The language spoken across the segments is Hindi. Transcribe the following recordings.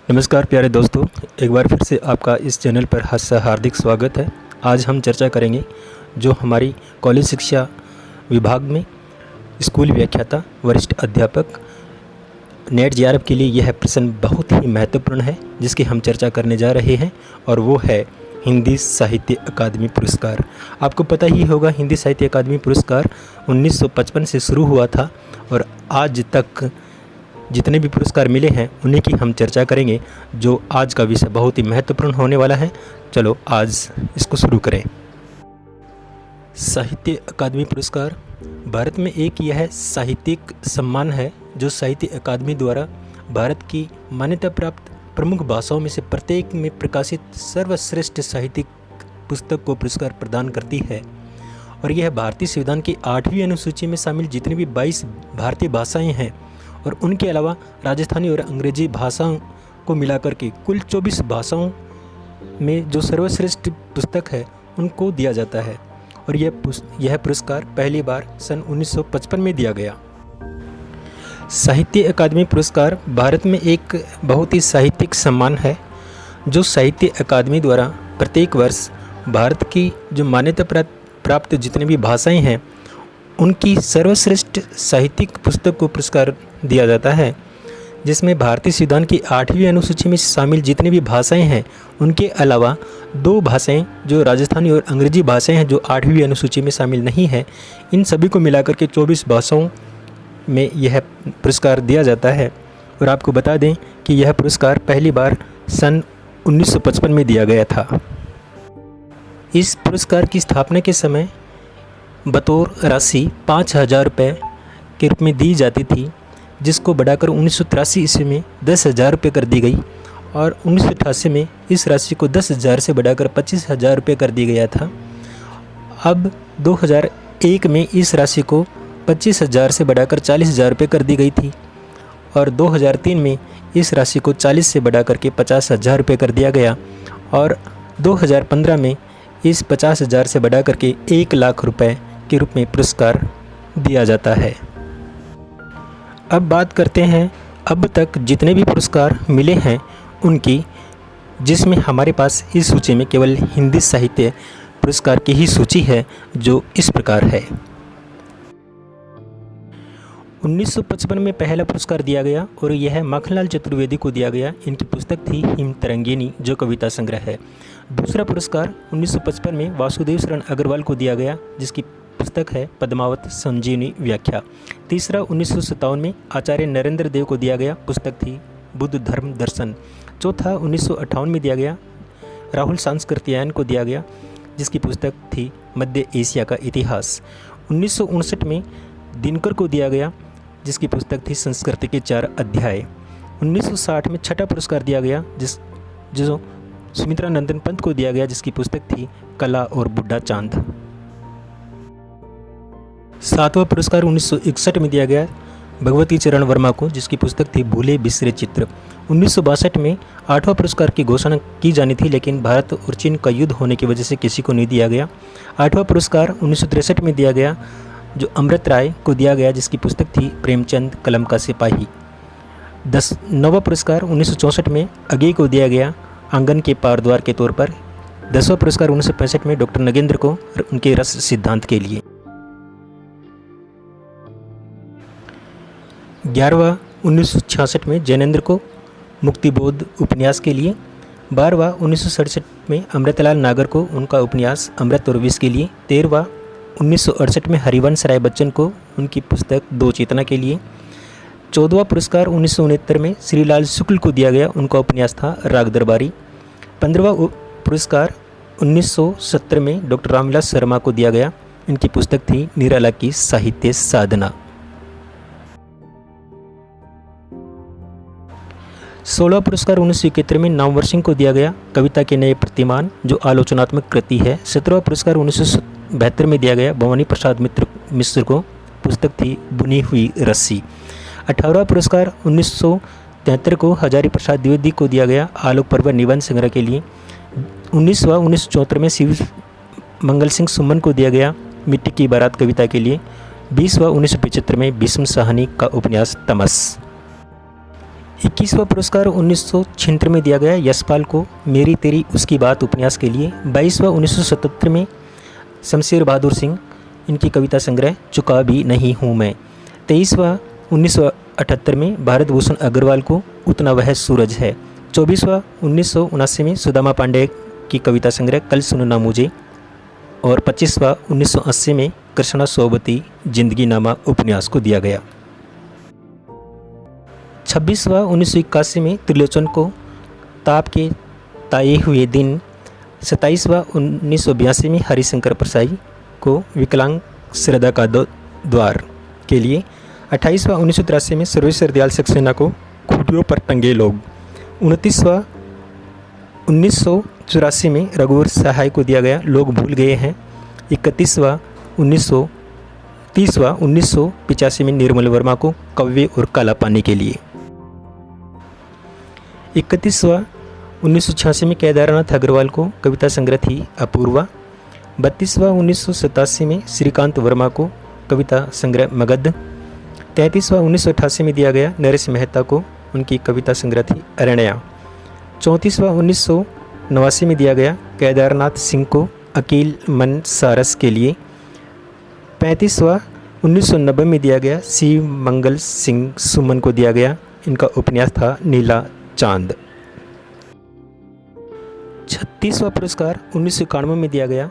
नमस्कार प्यारे दोस्तों, एक बार फिर से आपका इस चैनल पर हार्दिक स्वागत है। आज हम चर्चा करेंगे जो हमारी कॉलेज शिक्षा विभाग में स्कूल व्याख्याता वरिष्ठ अध्यापक नेट जेआरएफ के लिए यह प्रश्न बहुत ही महत्वपूर्ण है जिसकी हम चर्चा करने जा रहे हैं, और वो है हिंदी साहित्य अकादमी पुरस्कार। आपको पता ही होगा, हिंदी साहित्य अकादमी पुरस्कार 1955 से शुरू हुआ था और आज तक जितने भी पुरस्कार मिले हैं उन्हीं की हम चर्चा करेंगे, जो आज का विषय बहुत ही महत्वपूर्ण होने वाला है। चलो आज इसको शुरू करें। साहित्य अकादमी पुरस्कार भारत में एक यह साहित्यिक सम्मान है जो साहित्य अकादमी द्वारा भारत की मान्यता प्राप्त प्रमुख भाषाओं में से प्रत्येक में प्रकाशित सर्वश्रेष्ठ साहित्यिक पुस्तक को पुरस्कार प्रदान करती है। और यह भारतीय संविधान की 8वीं अनुसूची में शामिल जितनी भी 22 भारतीय भाषाएं हैं और उनके अलावा राजस्थानी और अंग्रेजी भाषाओं को मिलाकर के कुल 24 भाषाओं में जो सर्वश्रेष्ठ पुस्तक है उनको दिया जाता है। और यह पुरस्कार पहली बार सन 1955 में दिया गया। साहित्य अकादमी पुरस्कार भारत में एक बहुत ही साहित्यिक सम्मान है जो साहित्य अकादमी द्वारा प्रत्येक वर्ष भारत की जो मान्यता प्राप्त जितनी भी भाषाएं हैं उनकी सर्वश्रेष्ठ साहित्यिक पुस्तक को पुरस्कार दिया जाता है, जिसमें भारतीय संविधान की 8वीं अनुसूची में शामिल जितनी भी भाषाएं हैं उनके अलावा 2 भाषाएं जो राजस्थानी और अंग्रेजी भाषाएं हैं जो 8वीं अनुसूची में शामिल नहीं है, इन सभी को मिलाकर के 24 भाषाओं में यह पुरस्कार दिया जाता है। और आपको बता दें कि यह पुरस्कार पहली बार सन 1955 में दिया गया था। इस पुरस्कार की स्थापना के समय बतौर राशि 5,000 रुपये के रूप में दी जाती थी, जिसको बढ़ाकर 1983 ईस्वी में 10,000 रुपये कर दी गई और 1988 में इस राशि को 10,000 से बढ़ाकर 25,000 रुपये कर दिया गया था। अब 2001 में इस राशि को 25,000 से बढ़ाकर 40,000 रुपये कर दी गई थी और 2003 में इस राशि को 40 से बढ़ाकर के 50,000 रुपये कर दिया गया और 2015 में इस 50,000 से बढ़ाकर के 1 लाख रुपये के रूप में पुरस्कार दिया जाता है। अब बात करते हैं अब तक जितने भी पुरस्कार मिले हैं उनकी, जिसमें हमारे पास इस सूची में केवल हिंदी साहित्य पुरस्कार की ही सूची है जो इस प्रकार है। 1955 में पहला पुरस्कार दिया गया और यह माखनलाल चतुर्वेदी को दिया गया। इनकी पुस्तक थी हिम तरंगिनी जो कविता संग्रह है। दूसरा पुरस्कार 1955 में वासुदेव शरण अग्रवाल को दिया गया जिसकी पुस्तक है पद्मावत संजीवनी व्याख्या। तीसरा 1957 में आचार्य नरेंद्र देव को दिया गया, पुस्तक थी बुद्ध धर्म दर्शन। चौथा 1958 में दिया गया राहुल सांस्कृत्यायन को दिया गया जिसकी पुस्तक थी मध्य एशिया का इतिहास। 1959 में दिनकर को दिया गया जिसकी पुस्तक थी संस्कृति के 4 अध्याय। 1960 में छठा पुरस्कार दिया गया जो सुमित्रा नंदन पंत को दिया गया जिसकी पुस्तक थी कला और बुढ़ा चांद। 7वां पुरस्कार 1961 में दिया गया भगवती चरण वर्मा को जिसकी पुस्तक थी भूले बिसरे चित्र। 1962 में 8वां पुरस्कार की घोषणा की जानी थी लेकिन भारत और चीन का युद्ध होने की वजह से किसी को नहीं दिया गया। 8वां पुरस्कार 1963 में दिया गया जो अमृत राय को दिया गया जिसकी पुस्तक थी प्रेमचंद कलम का सिपाही। 9वां पुरस्कार 1964 में अगे को दिया गया आंगन के पार द्वार के तौर पर। 10वां पुरस्कार 1965 में डॉक्टर नगेंद्र को उनके रस सिद्धांत के लिए। 11वां 1966 में जैनेंद्र को मुक्तिबोध उपन्यास के लिए। 12वां 1967 में अमृतलाल नागर को उनका उपन्यास अमृत और विष के लिए। 13वां 1968 में हरिवंश राय बच्चन को उनकी पुस्तक दो चेतना के लिए। 14वां पुरस्कार 1969 में श्रीलाल शुक्ल को दिया गया, उनका उपन्यास था राग दरबारी। 15वां पुरस्कार 1970 में डॉक्टर रामविलास शर्मा को दिया गया, इनकी पुस्तक थी निराला की साहित्य साधना। 16वां पुरस्कार 1971 में नामवर सिंह को दिया गया, कविता के नए प्रतिमान जो आलोचनात्मक कृति है। 17वां पुरस्कार 1972 में दिया गया भवानी प्रसाद मिश्र को, पुस्तक थी बुनी हुई रस्सी। 18वां पुरस्कार 1973 को हजारी प्रसाद द्विवेदी को दिया गया आलोक पर्व निबंध संग्रह के लिए। 19वां 1974 में शिव मंगल सिंह सुमन को दिया गया मिट्टी की बारात कविता के लिए। 20वां 1975 में भीष्म साहनी का उपन्यास तमस। 21वां पुरस्कार 1976 में दिया गया यशपाल को मेरी तेरी उसकी बात उपन्यास के लिए। 22वां 1977 में शमशेर बहादुर सिंह, इनकी कविता संग्रह चुका भी नहीं हूँ मैं। 23वां 1978 में भारत भूषण अग्रवाल को उतना वह सूरज है। 24वां 1979 में सुदामा पांडे की कविता संग्रह कल सुनना मुझे। और 25वां 1980 में कृष्णा सोबती जिंदगी नामा उपन्यास को दिया गया। 26वां 1981 में त्रिलोचन को ताप के ताए हुए दिन। 27वां 1982 में हरिशंकर परसाई को विकलांग श्रद्धा का द्वार के लिए। 28वां 1983 में सर्वेश्वर दयाल सक्सेना को खूंटियों पर टंगे लोग। 29वां 1984 में रघुवर सहाय को दिया गया लोग भूल गए हैं। 31वां 1985 में निर्मल वर्मा को कव्वे और काला पानी के लिए। 31वां 1986 में केदारनाथ अग्रवाल को कविता संग्रह थी अपूर्वा। 32वां 1987 में श्रीकांत वर्मा को कविता संग्रह मगध। 33वां 1988 में दिया गया नरेश मेहता को उनकी कविता संग्रह थी अरण्या। 34वां 1989 में दिया गया केदारनाथ सिंह को अकील मन सारस के लिए। 35वां 1990 में दिया गया शिव मंगल सिंह सुमन को दिया गया, इनका उपन्यास था नीला चांद। 36वां पुरस्कार 1991 में दिया गया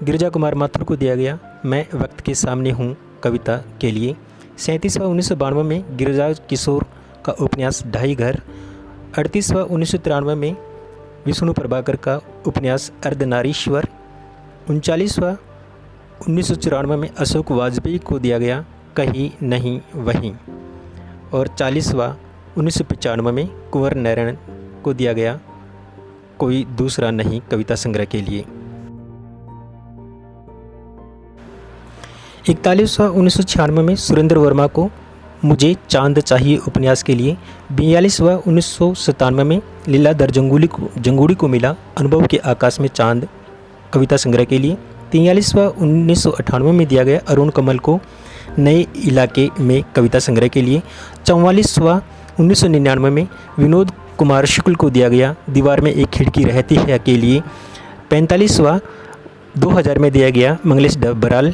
गिरिजा कुमार माथुर को दिया गया मैं वक्त के सामने हूँ कविता के लिए। 37वां 1992 में गिरिजा किशोर का उपन्यास ढाई घर। 38वां 1993 में विष्णु प्रभाकर का उपन्यास अर्धनारीश्वर। 39वां 1994 में अशोक वाजपेयी को दिया गया कहीं नहीं वहीं। और 40वां 1995 में कुंवर नारायण को दिया गया कोई दूसरा नहीं कविता संग्रह के लिए। 41वां 1996 में सुरेंद्र वर्मा को मुझे चांद चाहिए उपन्यास के लिए। 42वां 1997 में लीलाधर जंगूड़ी को मिला अनुभव के आकाश में चांद कविता संग्रह के लिए। 43वां 1998 में दिया गया अरुण कमल को नए इलाके में कविता संग्रह के लिए। 44वां 1999 में विनोद कुमार शुक्ल को दिया गया दीवार में एक खिड़की रहती है के लिए। 45वां 2000 में दिया गया मंगलेश डबराल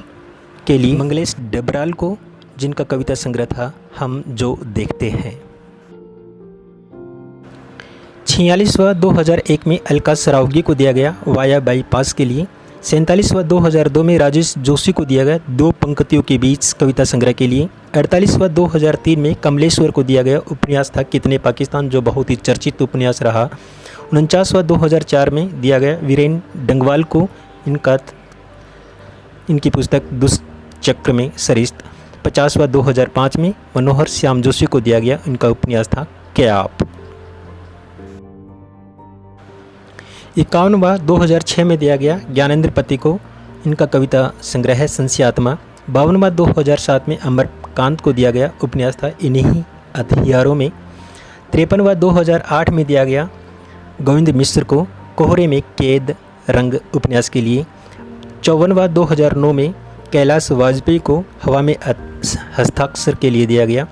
के लिए, मंगलेश डबराल को जिनका कविता संग्रह था हम जो देखते हैं। 46वां 2001 में अलका सरावगी को दिया गया वाया बाईपास के लिए। 47वां 2002 में राजेश जोशी को दिया गया दो पंक्तियों के बीच कविता संग्रह के लिए। 48वां 2003 में कमलेश्वर को दिया गया उपन्यास था कितने पाकिस्तान जो बहुत ही चर्चित उपन्यास रहा। 49वां 2004 में दिया गया वीरेन डंगवाल को इनकी पुस्तक दुष्चक्र में सरिश्त। 50वां 2005 में मनोहर श्याम जोशी को दिया गया, इनका उपन्यास था क्याप। 51वां 2006 में दिया गया ज्ञानेंद्र पति को, इनका कविता संग्रह है संशयात्मा। 52वां 2007 में अमरकांत को दिया गया उपन्यास था इन्हीं हथियारों में। 53वां 2008 में दिया गया गोविंद मिश्र को कोहरे में कैद रंग उपन्यास के लिए। 54वां 2009 में कैलाश वाजपेयी को हवा में हस्ताक्षर के लिए दिया गया।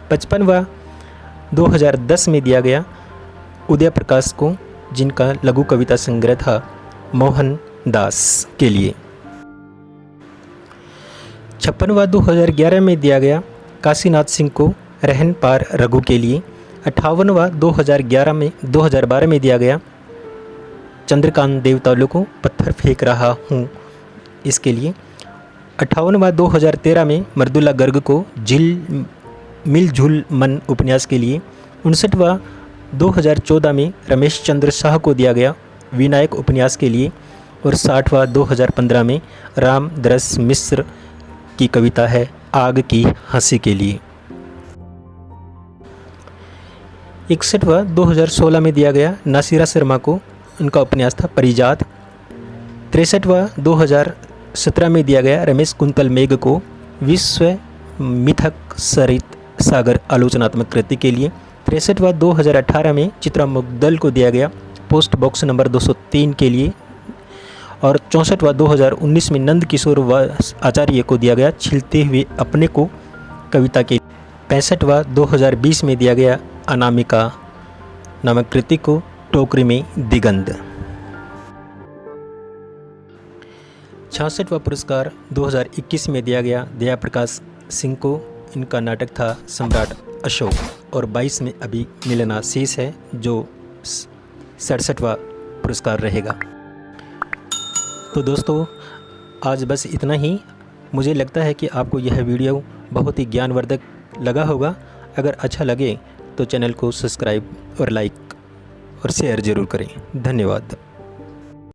55वां 2010 में दिया गया उदय प्रकाश को, जिनका लघु कविता संग्रह था मोहन दास के लिए। 56वां 2011 में दिया गया काशीनाथ सिंह को रहन पार रघु के लिए। 58वां 2012 में दिया गया चंद्रकांत देवतालु को पत्थर फेंक रहा हूँ इसके लिए। 58वां 2013 में मर्दुल्ला गर्ग को मिलझुल मन उपन्यास के लिए। 59वां 2014 में रमेश चंद्र शाह को दिया गया विनायक उपन्यास के लिए। और 60वां 2015 में राम दरस मिश्र की कविता है आग की हंसी के लिए। 61वां 2016 में दिया गया नासिरा शर्मा को, उनका उपन्यास था परिजात। 63वां 2017 में दिया गया रमेश कुंतल मेघ को विश्व मिथक सरित सागर आलोचनात्मक कृति के लिए। 63वां 2018 में चित्रा मुग्दल को दिया गया पोस्ट बॉक्स नंबर 203 के लिए। और 64वां 2019 में नंद किशोर आचार्य को दिया गया छिलते हुए अपने को कविता के। 65वां 2020 में दिया गया अनामिका नामक कृति को टोकरी में दिगंध। 66वां पुरस्कार 2021 में दिया गया दया प्रकाश सिंह को। इनका नाटक था सम्राट अशोक। और 22 में अभी मिलना शेष है, जो 67वां पुरस्कार रहेगा। तो दोस्तों, आज बस इतना ही। मुझे लगता है कि आपको यह वीडियो बहुत ही ज्ञानवर्धक लगा होगा। अगर अच्छा लगे तो चैनल को सब्सक्राइब और लाइक और शेयर ज़रूर करें। धन्यवाद।